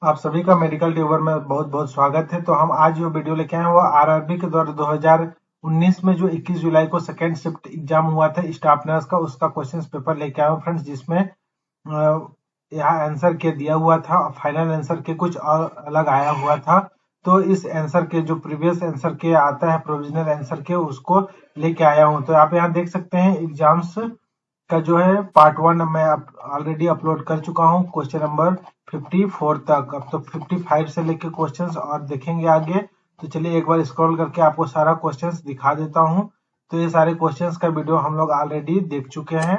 आप सभी का मेडिकल ट्यूबर में बहुत बहुत स्वागत है। तो हम आज जो वीडियो लेके आए हैं वो आरआरबी के द्वारा 2019 में जो 21 जुलाई को सेकेंड शिफ्ट एग्जाम हुआ था स्टाफ नर्स का, उसका क्वेश्चन पेपर लेके आए हूँ फ्रेंड्स, जिसमें यहाँ आंसर के दिया हुआ था और फाइनल आंसर के कुछ और अलग आया हुआ था। तो इस आंसर के जो प्रीवियस आंसर के आता है प्रोविजनल आंसर के, उसको लेके आया हूँ। तो आप यहाँ देख सकते हैं एग्जाम्स का जो है पार्ट 1 मैं ऑलरेडी अपलोड कर चुका हूँ, क्वेश्चन नंबर 54 तक। अब तो 55 से लेके क्वेश्चंस और देखेंगे आगे। तो चलिए एक बार स्क्रॉल करके आपको सारा क्वेश्चंस दिखा देता हूँ। तो ये सारे क्वेश्चंस का वीडियो हम लोग ऑलरेडी देख चुके हैं।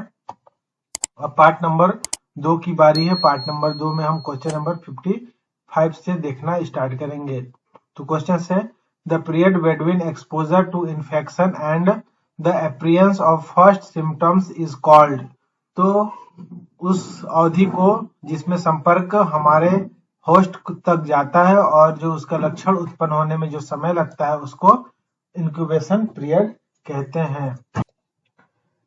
अब पार्ट नंबर 2 की बारी है। पार्ट नंबर 2 में हम क्वेश्चन नंबर 55 से देखना स्टार्ट करेंगे। तो क्वेश्चन है, the period between exposure to infection and the appearance of first symptoms is called. तो उस अवधि को जिसमें संपर्क हमारे होस्ट तक जाता है और जो उसका लक्षण उत्पन्न होने में जो समय लगता है उसको इंक्यूबेशन पीरियड कहते हैं।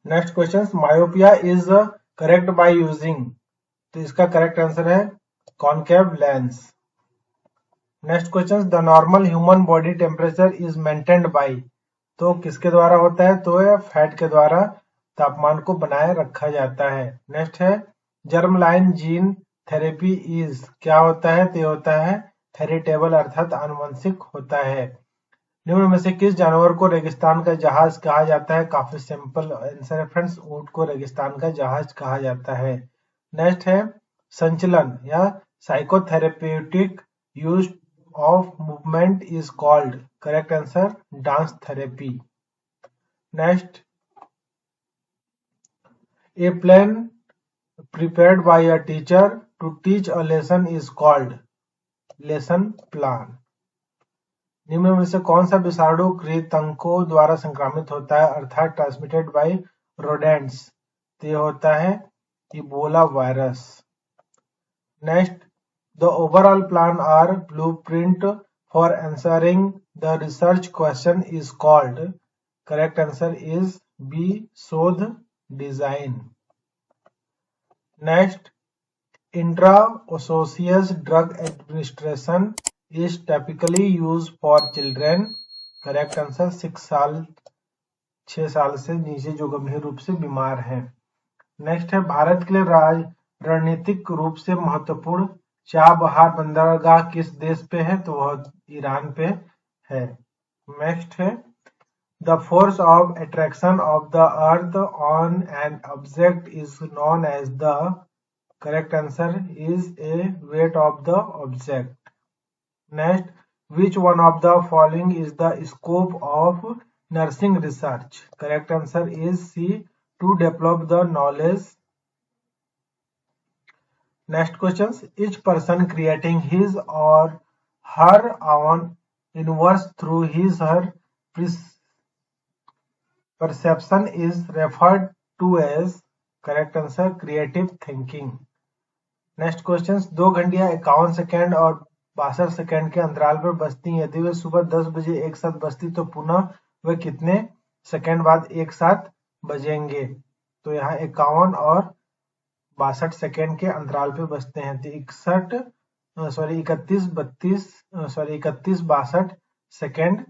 Next question, myopia is correct by using. तो इसका करेक्ट आंसर है concave lens. Next question, the normal human body temperature is maintained by. तो किसके द्वारा होता है? तो यह फैट के द्वारा तापमान को बनाए रखा जाता है। नेक्स्ट है, germ line gene therapy is क्या होता है? तो होता है हेरिटेबल अर्थात आनुवंशिक होता है। निम्न में से किस जानवर को रेगिस्तान का जहाज कहा जाता है? काफी सिंपल आंसर है फ्रेंड्स, ऊंट को रेगिस्तान का जहाज कहा जाता है। नेक्स्ट है, संचलन या psychotherapeutic use of movement is called. Correct answer dance therapy. Next, A plan prepared by a teacher to teach a lesson is called lesson plan। निम्न में से कौन सा विषाणु कृंतकों द्वारा संक्रमित होता है अर्थात ट्रांसमिटेड बाय रोडेंट्स? तो ये होता है Ebola virus. Next, the overall plan और blueprint for answering the research question is called. Correct answer is B, शोध design. Next, intraosseous drug administration is typically used for children। Correct answer 6 साल से नीचे जो गंभीर रूप से बीमार हैं। नेक्स्ट है, भारत के लिए रणनीतिक रूप से महत्वपूर्ण चाबहार बंदरगाह किस देश पे है? तो वह ईरान पे है। नेक्स्ट है, the force of attraction of the earth on an object is known as the. Correct answer is a weight of the object. Next, which one of the following is the scope of nursing research? Correct answer is C, to develop the knowledge. Next questions, each person creating his or her own universe through his or her perception is referred to as, correct answer, creative thinking. Next question, 2 घंटियां 51 second और 62 second के अंतराल पर बजती। यदि वे सुबह 10 बजे एक साथ बजती तो पुनः वे कितने सेकेंड बाद एक साथ बजेंगे? तो यहाँ 51 और 62 सेकेंड के अंतराल पे बजते हैं। तो 31 62 सेकेंड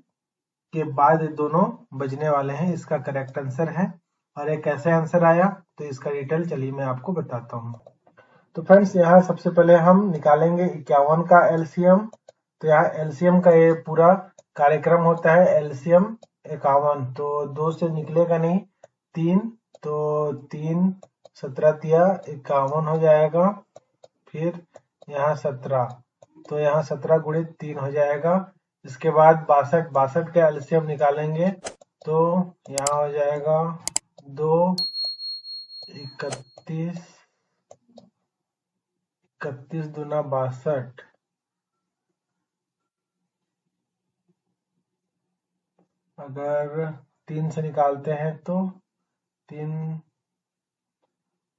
के बाद ये दोनों बजने वाले हैं। इसका करेक्ट आंसर है। और ये कैसे आंसर आया तो इसका डिटेल चलिए मैं आपको बताता हूँ। तो फ्रेंड्स, यहाँ सबसे पहले हम निकालेंगे 51 का एलसीएम। तो यहाँ एलसीएम का ये पूरा कार्यक्रम होता है एलसीएम 51। तो 2 से निकलेगा नहीं, 3, तो 3 17 तिया 51 हो जाएगा। फिर यहाँ 17, तो यहाँ 17 गुणित 3 हो जाएगा। इसके बाद 62 का एलसीएम निकालेंगे तो यहाँ हो जाएगा 2 31 31 दूना 62। अगर 3 से निकालते हैं तो 3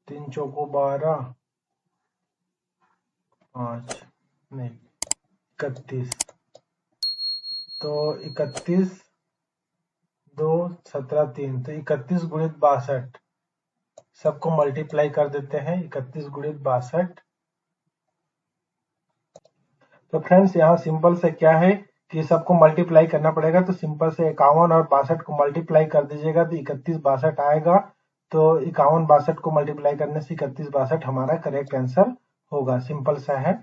3 चौको 12, 5 नहीं 31, तो 31 2 17 3, तो 31 गुणित 62 सबको मल्टीप्लाई कर देते हैं। 31 गुणित 62 तो फ्रेंड्स यहाँ सिंपल से क्या है कि सबको मल्टीप्लाई करना पड़ेगा। तो सिंपल से 51 और 62 को मल्टीप्लाई कर दीजिएगा तो 31 62 आएगा। तो 51 62 को मल्टीप्लाई करने से 31 62 हमारा करेक्ट आंसर होगा। सिंपल सा है।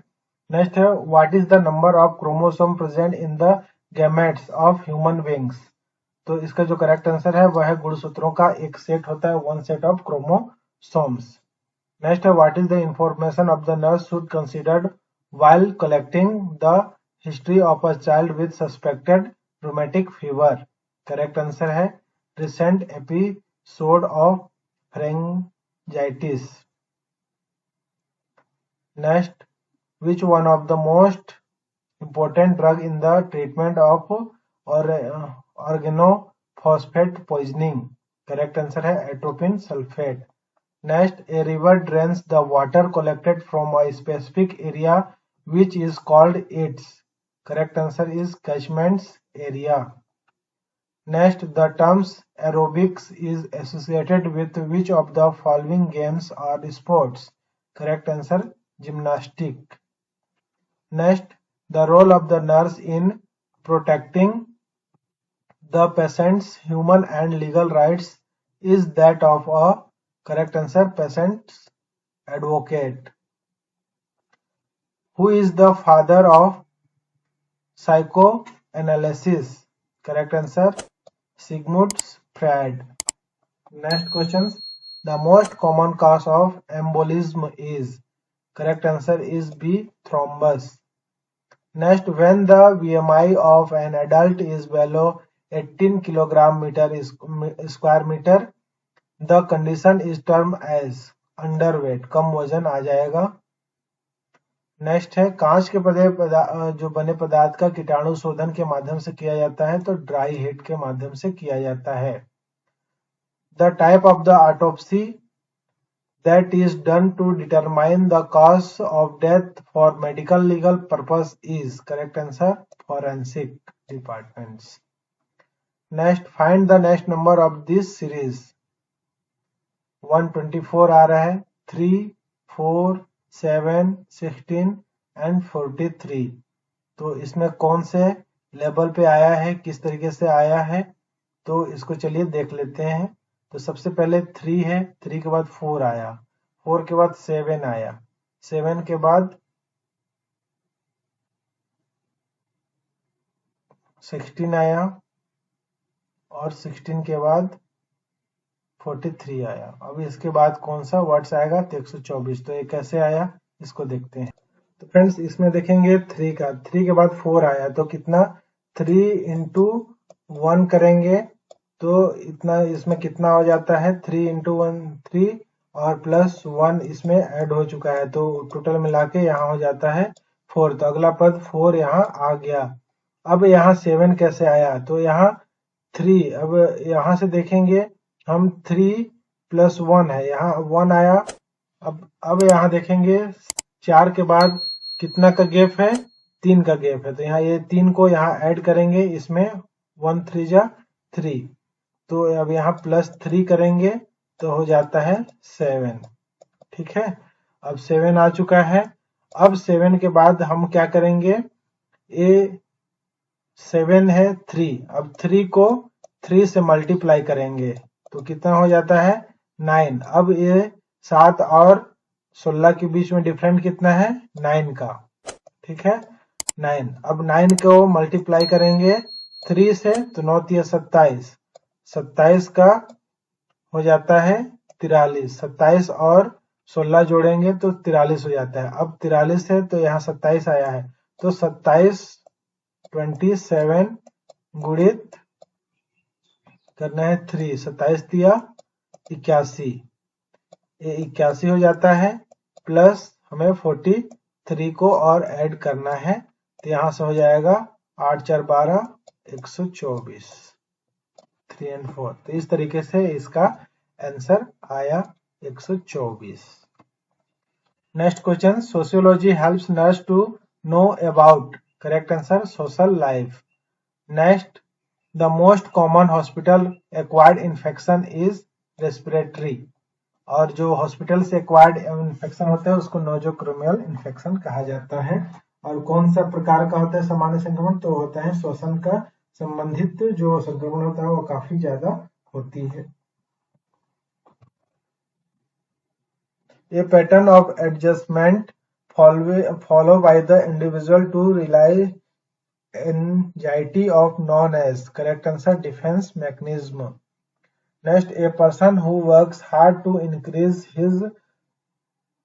नेक्स्ट है what is the number of chromosome present in the gametes of human beings. तो इसका जो करेक्ट आंसर है वह है गुणसूत्रों का एक सेट होता है, one set of chromosomes. Next है what is the information of the nurse should considered while collecting the history of a child with suspected rheumatic fever. Correct answer है recent episode of pharyngitis. Next, which one of the most important drug in the treatment of organophosphate poisoning? Correct answer है atropine sulfate. Next, a river drains the water collected from a specific area which is called its. Correct answer is catchment area. Next, the terms aerobics is associated with which of the following games or sports? Correct answer gymnastic. Next, the role of the nurse in protecting the patient's human and legal rights is that of a correct answer patient's advocate. Who is the father of psychoanalysis? Correct answer Sigmund Freud. Next questions. The most common cause of embolism is correct answer is B. Thrombus. Next, when the BMI of an adult is below 18 kg square meter, the condition is termed as underweight. कम वजन आ जाएगा। Next है कांच के जो बने पदार्थ का कीटाणु शोधन के माध्यम से किया जाता है तो ड्राई हीट के माध्यम से किया जाता है। The type of the autopsy that is done to determine the cause of death for medical legal purpose is correct answer forensic departments. Next, find the next number of this series. 124 आ रहा है, 3, 4, 7, 16 and 43। तो इसमें कौन से level पे आया है, किस तरीके से आया है, तो इसको चलिए देख लेते हैं। तो सबसे पहले 3 है, 3 के बाद 4 आया, 4 के बाद 7 आया, 7 के बाद 16 आया और 16 के बाद 43 आया। अब इसके बाद कौन सा वर्ड्स आएगा तो 124। तो ये कैसे आया इसको देखते हैं। तो फ्रेंड्स इसमें देखेंगे 3 का, 3 के बाद 4 आया तो कितना 3 इंटू 1 करेंगे तो इतना, इसमें कितना हो जाता है 3 इंटू 1 3 और प्लस 1 इसमें ऐड हो चुका है तो टोटल मिला के यहाँ हो जाता है 4। तो अगला पद 4 यहाँ आ गया। अब यहाँ 7 कैसे आया तो यहाँ 3, अब यहाँ से देखेंगे हम 3 प्लस 1 है, यहाँ 1 आया। अब यहाँ देखेंगे 4 के बाद कितना का गैप है 3 का गैप है तो यहाँ ये 3 को यहाँ ऐड करेंगे, इसमें 1 3 जा 3। तो अब यहाँ प्लस 3 करेंगे तो हो जाता है 7। ठीक है, अब 7 आ चुका है। अब 7 के बाद हम क्या करेंगे, ये 7 है 3, अब 3 को 3 से मल्टीप्लाई करेंगे तो कितना हो जाता है 9। अब ये 7 और 16 के बीच में डिफरेंट कितना है 9 का। ठीक है 9। अब 9 को मल्टीप्लाई करेंगे 3 से तो 9 3 27, 27 का हो जाता है 43, 27 और 16 जोड़ेंगे तो 43 हो जाता है। अब 43 है तो यहाँ 27 आया है तो 27 27 गुणित करना है 3, 27 दिया 81, ये 81 हो जाता है। प्लस हमें 43 को और ऐड करना है तो यहाँ से हो जाएगा 8 4 12 124, 3 और 4। तो इस तरीके से इसका आंसर आया 124। Next question, sociology helps nurse to know about correct answer social life. Next, the most common hospital acquired infection is respiratory, और जो हॉस्पिटल से एक्वायर्ड इन्फेक्शन होता है उसको नोजोक्रोमियल इन्फेक्शन कहा जाता है। और कौन सा प्रकार का होता है सामान्य संक्रमण, तो होता है श्वसन का संबंधित जो संक्रमण होता है वो काफी ज्यादा होती है। A pattern of adjustment follow by the individual to rely anxiety of known as correct answer defense mechanism. Next, a person who works hard to increase his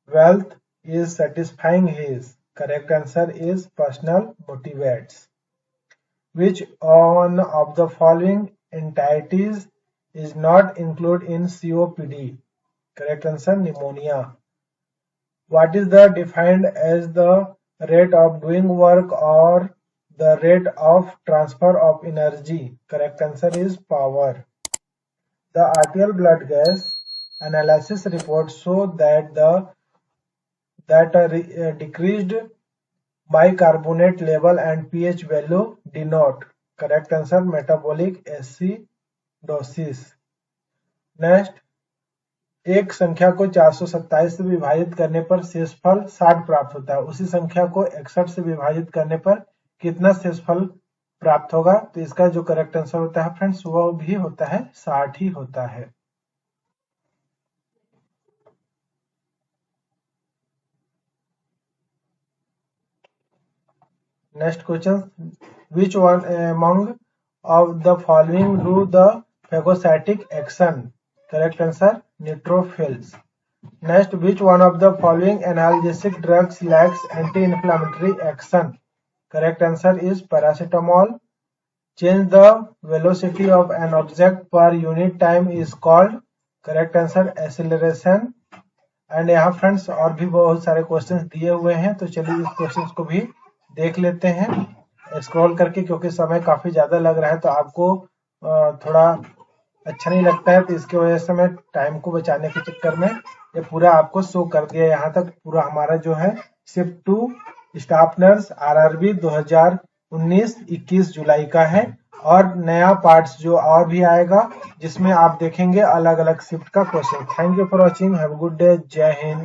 wealth is satisfying his correct answer is personal motivates. Which one of the following entities is not included in COPD? Correct answer pneumonia. What is the defined as the rate of doing work or the rate of transfer of energy? Correct answer is power. The arterial blood gas analysis report show that decreased bicarbonate level and pH value denote correct answer metabolic acidosis. Next, एक संख्या को 427 से विभाजित करने पर शेषफल 60 प्राप्त होता है, उसी संख्या को 61 से विभाजित करने पर कितना शेषफल प्राप्त होगा? तो इसका जो करेक्ट आंसर होता है फ्रेंड्स वो भी होता है 60 ही होता है। Next question, which one among of the following do the phagocytic action? Correct answer neutrophils. Next, which one of the following analgesic drugs lacks anti-inflammatory action? Correct answer is paracetamol. Change the velocity of an object per unit time is called correct answer acceleration. And यहाँ friends और भी बहुत सारे questions दिए हुए हैं, तो चलिए इस क्वेश्चंस को भी देख लेते हैं स्क्रॉल करके, क्योंकि समय काफी ज्यादा लग रहा है तो आपको थोड़ा अच्छा नहीं लगता है, तो इसकी वजह से मैं टाइम को बचाने के चक्कर में ये पूरा आपको शो कर दिया। यहाँ तक पूरा हमारा जो है शिफ्ट 2 स्टाफ नर्स आरआरबी 2019 21 जुलाई का है, और नया पार्ट्स जो और भी आएगा जिसमें आप देखेंगे अलग अलग शिफ्ट का question. Thank you for watching, have a good day, जय हिंद।